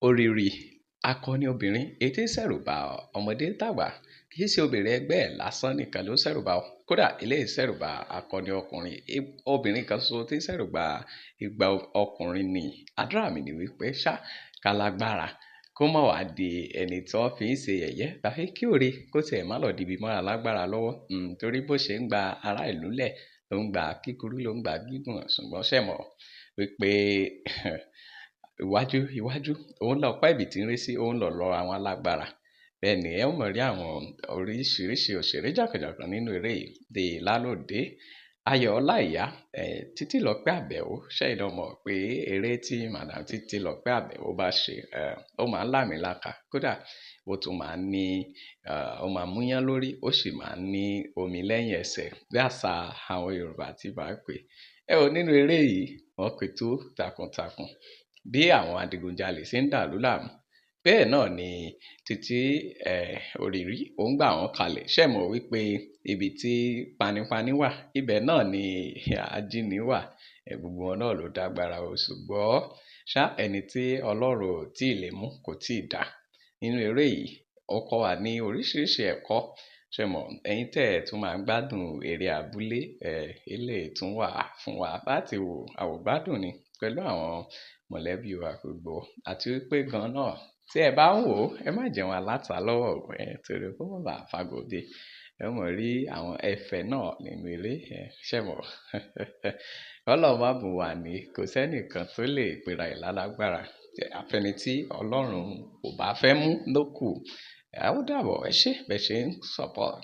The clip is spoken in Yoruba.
Òrìrì akọni obìnrin èyí tí ń ṣẹ̀rù bà ọmọdé tàgbà, kì í ṣe obìnrin ẹgbẹ́ ẹ̀ lásán nìkan ló ń ṣẹ̀rù bà ó. Kódà eléyìí ṣẹ̀rù bà akọni ọkùnrin, obìnrin kan ṣoṣo tí ń ṣẹ̀rù bà igba ọkùnrin ni. Àdúrà mi ni wípé ṣá kálágbára kó má wá di ẹni tí wọ́n fi ń ṣe yẹ̀yẹ́, tàbí kí òre kó tiẹ̀ má lọ dìbì mọ́ alágbára lọ́wọ́. Torí bó ṣe ń gba ará ìlú lẹ̀ ló ń gba kíkúrú ló ń gba gígùn, ṣùgbọ́n ṣẹ̀mọ̀ wípé iwájú òun lọ pẹ́ ibi tí ń rí sí òun lọ àwọn alágbára. Bẹ́ẹ̀ ni ẹ ó mọ̀ rí àwọn oríṣiríṣi òṣèré jàǹkànjàǹkàn nínú eré yìí. The Ìyálóde, Ayọ̀ Ọláìyá, Títílọpẹ́ Àbẹ̀ó. Ṣẹ̀yin náà mọ̀ pé eré tí Madam Títílọpẹ́ Àbẹ̀ó bá ṣe, ó máa ń làmìlaka. Kódà ó tún máa ń ní, ó máa ń múyán lórí, ó sì máa ń ní omi lẹ́yìn ẹsẹ̀ bí àṣà àwọn Yorùbá tí bá pè. Nínú eré yìí wọ́n pẹ̀tù takuntakun bí àwọn adigunjalè ṣe ń dàlú láàmú. Bẹ́ẹ̀ náà ni títí Òrìrì ó ń gbà wọ́n kalẹ̀. Ṣé mọ̀ wípé ibi tí panipani wà, ibẹ̀ náà ni ajíni wà. Gbogbo wọn náà ló dágbára o, ṣùgbọ́n ṣá ẹni tí Ọlọ́run ò tí ì lè mú kò tí ì dá. Nínú eré yìí ó kọ́ wa ní oríṣiríṣi ẹ̀kọ́. Ṣé mọ̀ ẹ̀yin tẹ́ ẹ̀ tún máa ń gbádùn eré abúlé, eléyìí tún wà fún wa láti wò. Àwògbádùn ni pẹ̀lú àwọn mọ̀lẹ́bí wa gbogbo. Àti wípé gan náà tí ẹ bá ń wò ẹ má jẹun aláta lọ́wọ́ torí kó má bàa fagòdè. Ẹ mọ̀ rí àwọn ẹ̀fẹ̀ náà nínú eré. Ṣé mọ̀ Ọlọ́run má bùn wà ní kò sẹ́nìkan tó lè pera ẹ̀ lálágbára. Àfẹ́ni tí Ọlọ́run kò bá fẹ́ mú ló kù. Ó dàbọ̀ ẹ ṣé bẹ́ẹ̀ ṣe ń support.